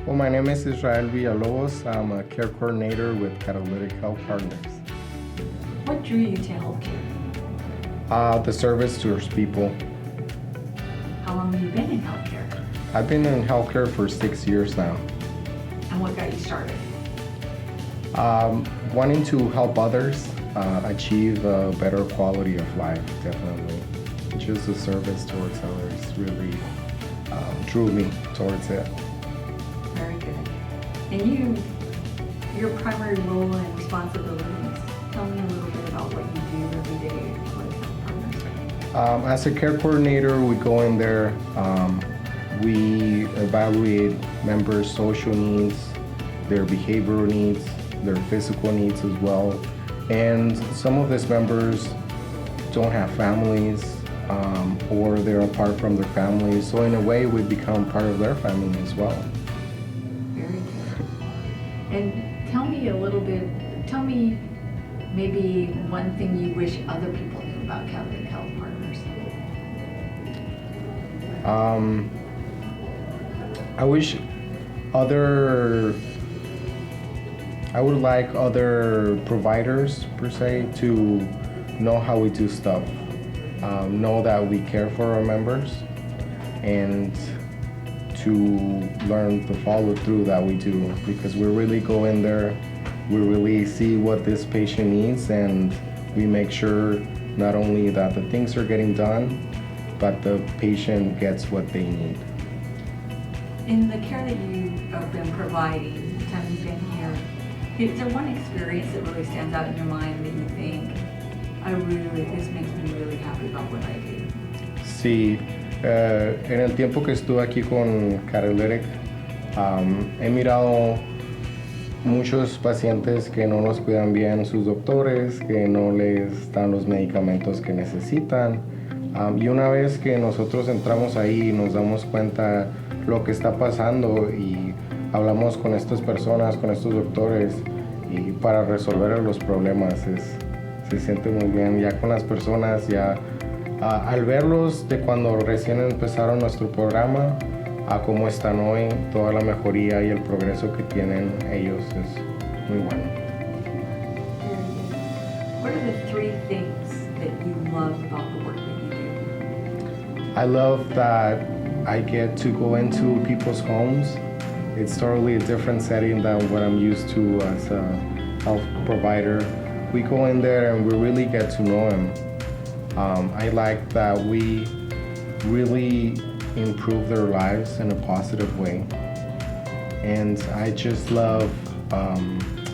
Well, my name is Israel Villalobos. I'm a care coordinator with Catalytic Health Partners. What drew you to healthcare? The service towards people. How long have you been in healthcare? I've been in healthcare for 6 years now. And what got you started? Wanting to help others achieve a better quality of life, definitely. Just the service towards others really drew me towards it. Very good. And your primary role and responsibilities, tell me a little bit about what you do every day with Health Partners. As a care coordinator, we go in there, we evaluate members' social needs, their behavioral needs, their physical needs as well. And some of these members don't have families, or they're apart from their families. So in a way, we become part of their family as well. Very good. And tell me maybe one thing you wish other people knew about Catalytic Health Partners. I would like other providers, per se, to know how we do stuff. Know that we care for our members, and to learn the follow through that we do, because we really go in there, we really see what this patient needs, and we make sure not only that the things are getting done, but the patient gets what they need. In the care that you have been providing, the time you've been here, is there one experience that really stands out in your mind that you think, this makes me really happy about what I do? Sí, en el tiempo que estuve aquí con Catalytic, he mirado muchos pacientes que no los cuidan bien sus doctores, que no les dan los medicamentos que necesitan. Y una vez que nosotros entramos ahí, nos damos cuenta lo que está pasando y hablamos con estas personas, con estos doctores, y para resolver los problemas se siente muy bien. Ya con las personas, al verlos de cuando recién empezaron nuestro programa a cómo están hoy, toda la mejoría y el progreso que tienen ellos es muy bueno. What are the 3 things that you love about the work that you do? I love that I get to go into people's homes. It's totally a different setting than what I'm used to as a health provider. We go in there and we really get to know them. I like that we really improve their lives in a positive way. And I just love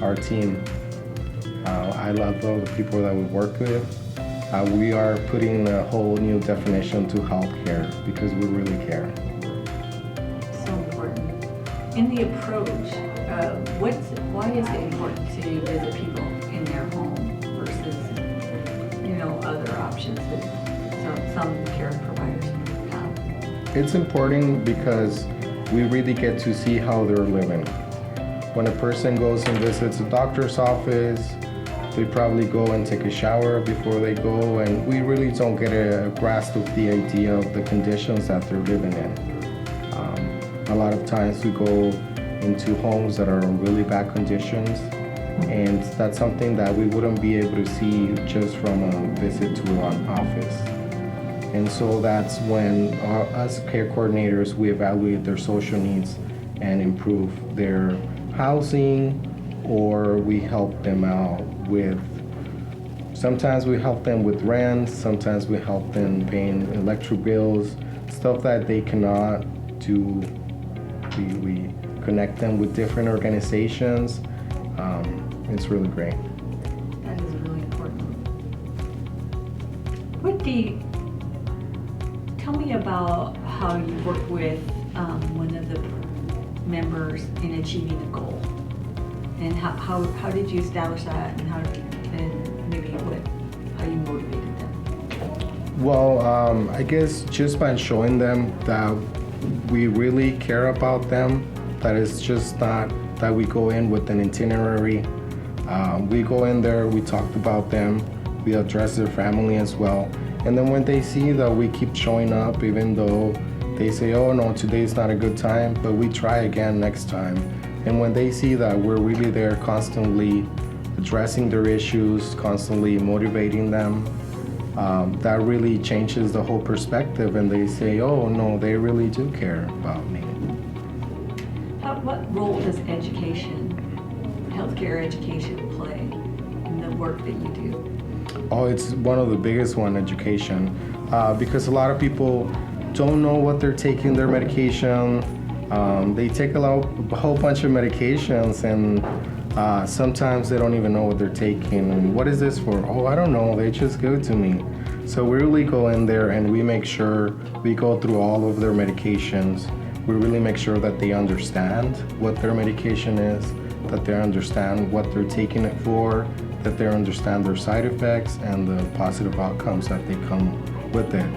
our team. I love all the people that we work with. We are putting a whole new definition to healthcare because we really care. So important. In the approach, why is it important to visit people in their home versus, other options that some care providers have? It's important because we really get to see how they're living. When a person goes and visits a doctor's office, they probably go and take a shower before they go, and we really don't get a grasp of the idea of the conditions that they're living in. A lot of times we go into homes that are in really bad conditions, and that's something that we wouldn't be able to see just from a visit to an office. And so that's when us care coordinators, we evaluate their social needs and improve their housing, or we help them out with, sometimes we help them with rent, sometimes we help them paying electric bills, stuff that they cannot do. We connect them with different organizations. It's really great. That is really important. Tell me about how you work with one of the members in achieving a goal, and how did you establish that, and how you motivated them? Well, I guess just by showing them that we really care about them, that it's just not that we go in with an itinerary. We go in there, we talked about them, we address their family as well. And then when they see that we keep showing up, even though they say, oh no, today's not a good time, but we try again next time. And when they see that we're really there constantly addressing their issues, constantly motivating them, that really changes the whole perspective, and they say, oh no, they really do care about me. What role does education, healthcare education, play in the work that you do? Oh, it's one of the biggest one, education, because a lot of people don't know what they're taking their medication. They take a whole bunch of medications, and sometimes they don't even know what they're taking. And what is this for? Oh, I don't know. They just give it to me. So we really go in there and we make sure we go through all of their medications. We really make sure that they understand what their medication is, that they understand what they're taking it for, that they understand their side effects and the positive outcomes that they come with it.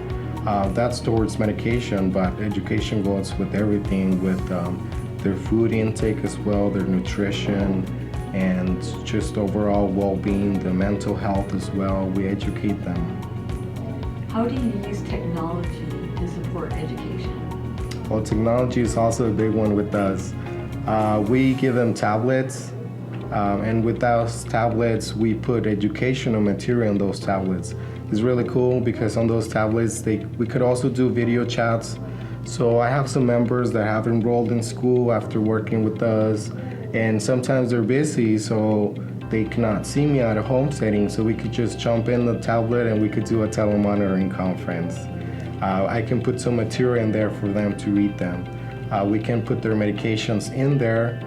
That's towards medication, but education goes with everything, with their food intake as well, their nutrition, and just overall well-being, the mental health as well. We educate them. How do you use technology to support education? Well, technology is also a big one with us. We give them tablets, and with those tablets, we put educational material on those tablets. It's really cool because on those tablets, we could also do video chats. So I have some members that have enrolled in school after working with us, and sometimes they're busy, so they cannot see me at a home setting, so we could just jump in the tablet and we could do a telemonitoring conference. I can put some material in there for them to read them. We can put their medications in there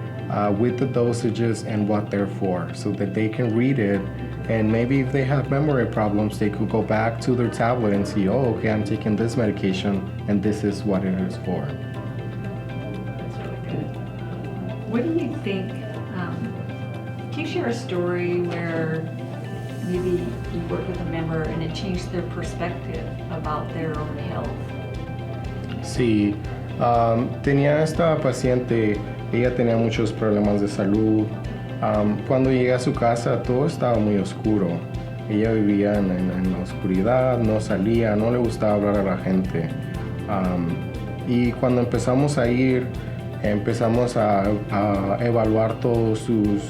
with the dosages and what they're for, so that they can read it, and maybe if they have memory problems, they could go back to their tablet and see, oh, okay, I'm taking this medication and this is what it is for. That's really good. What do you think, can you share a story where maybe you worked with a member and it changed their perspective about their own health? Sí, tenía esta paciente, ella tenía muchos problemas de salud. Cuando llegué a su casa todo estaba muy oscuro. Ella vivía en la oscuridad, no salía, no le gustaba hablar a la gente. Y cuando empezamos a ir, empezamos a evaluar todas sus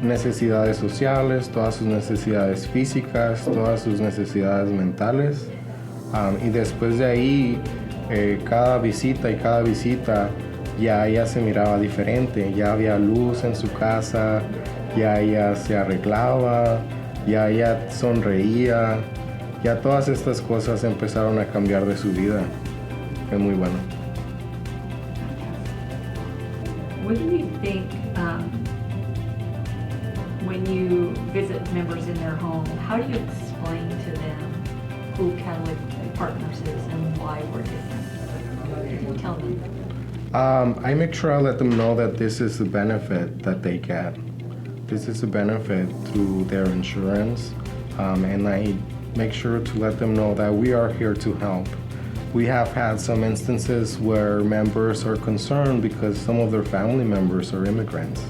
necesidades sociales, todas sus necesidades físicas, todas sus necesidades mentales. Y después de ahí, cada visita, ya ella se miraba diferente, ya había luz en su casa, ya ella se arreglaba, ya ella sonreía, ya todas estas cosas empezaron a cambiar de su vida. Fue muy bueno. What do you think when you visit members in their home, how do you explain to them who Catalytic Partners is and why we're different? What do you tell them? I make sure I let them know that this is the benefit that they get. This is a benefit through their insurance, and I make sure to let them know that we are here to help. We have had some instances where members are concerned because some of their family members are immigrants.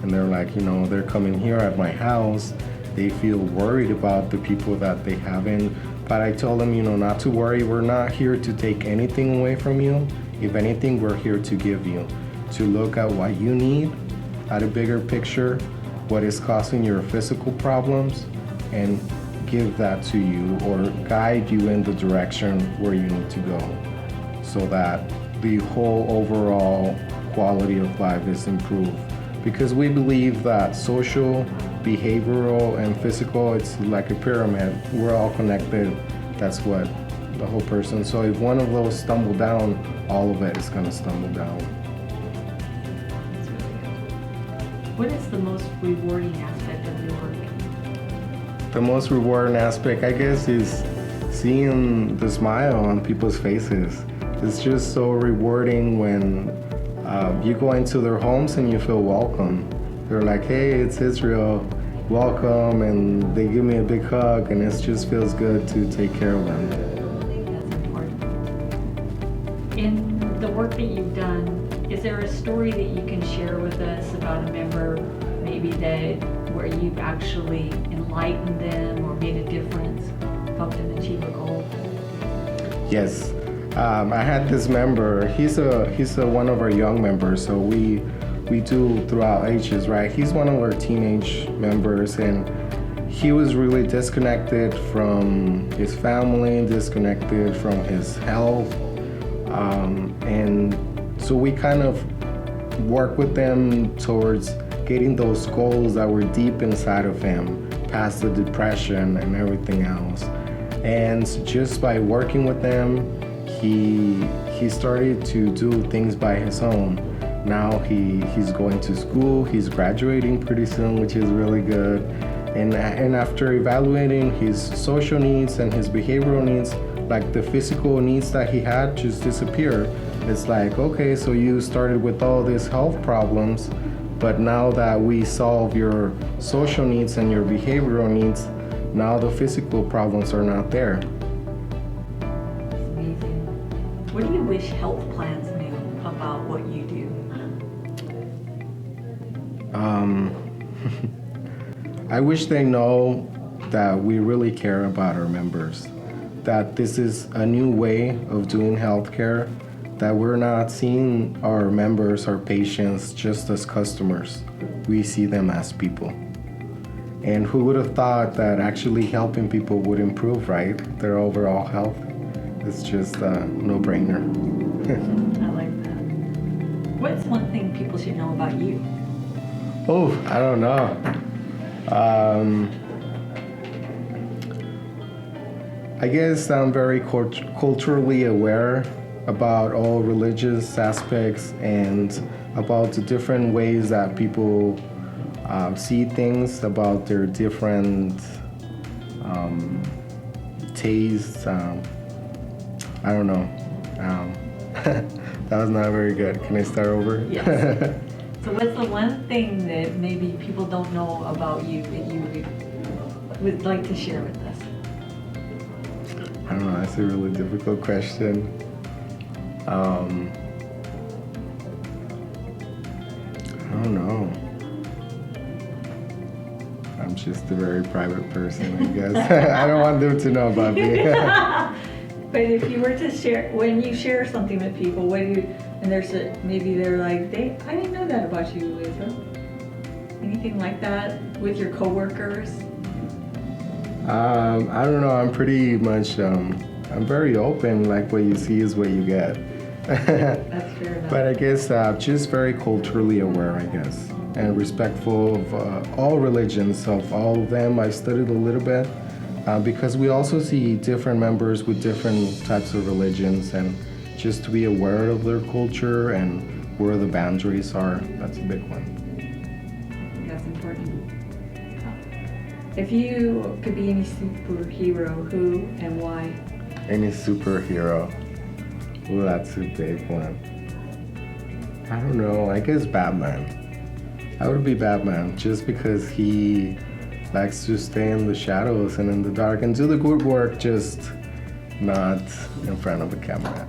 And they're like, they're coming here at my house. They feel worried about the people that they have in. But I told them, not to worry. We're not here to take anything away from you. If anything, we're here to give you, to look at what you need, at a bigger picture, what is causing your physical problems, and give that to you or guide you in the direction where you need to go, so that the whole overall quality of life is improved. Because we believe that social, behavioral, and physical, it's like a pyramid. We're all connected. That's what the whole person. So if one of those stumble down, all of it is going to stumble down. That's really good. What is the most rewarding aspect of your work? The most rewarding aspect, I guess, is seeing the smile on people's faces. It's just so rewarding when you go into their homes and you feel welcome. They're like, hey, it's Israel, welcome, and they give me a big hug, and it just feels good to take care of them. That's important. In the work that you've done, is there a story that you can share with us about a member, maybe that where you've actually enlightened them or made a difference, helped them achieve a goal? Yes. I had this member. He's a one of our young members. So we do throughout ages, right? He's one of our teenage members, and he was really disconnected from his family, disconnected from his health, and so we kind of work with them towards getting those goals that were deep inside of him, past the depression and everything else. And just by working with them, he started to do things by his own. Now he's going to school, he's graduating pretty soon, which is really good. And after evaluating his social needs and his behavioral needs, like the physical needs that he had just disappear. It's like, okay, so you started with all these health problems, but now that we solve your social needs and your behavioral needs, now the physical problems are not there. That's amazing. What do you wish health plans knew about what you do? I wish they know that we really care about our members, that this is a new way of doing healthcare, that we're not seeing our members, our patients, just as customers. We see them as people. And who would have thought that actually helping people would improve, right? Their overall health. It's just a no-brainer. I like that. What's one thing people should know about you? Oh, I don't know. I guess I'm very culturally aware about all religious aspects and about the different ways that people see things, about their different tastes. I don't know. That was not very good. Can I start over? Yes. So what's the one thing that maybe people don't know about you that you would like to share with us? I don't know. That's a really difficult question. I don't know. I'm just a very private person, I guess. I don't want them to know about me. But if you were to share, when you share something with people, what do you, and maybe they're like, I didn't know that about you, Lisa. Anything like that with your coworkers? I don't know. I'm pretty much, I'm very open. Like what you see is what you get. That's fair enough. But I guess just very culturally aware, I guess, and respectful of all religions, of all of them. I studied a little bit because we also see different members with different types of religions, and just to be aware of their culture and where the boundaries are, that's a big one. That's important. If you could be any superhero, who and why? Any superhero. Ooh, that's a big one. I don't know. I guess Batman. I would be Batman just because he likes to stay in the shadows and in the dark and do the good work, just not in front of a camera.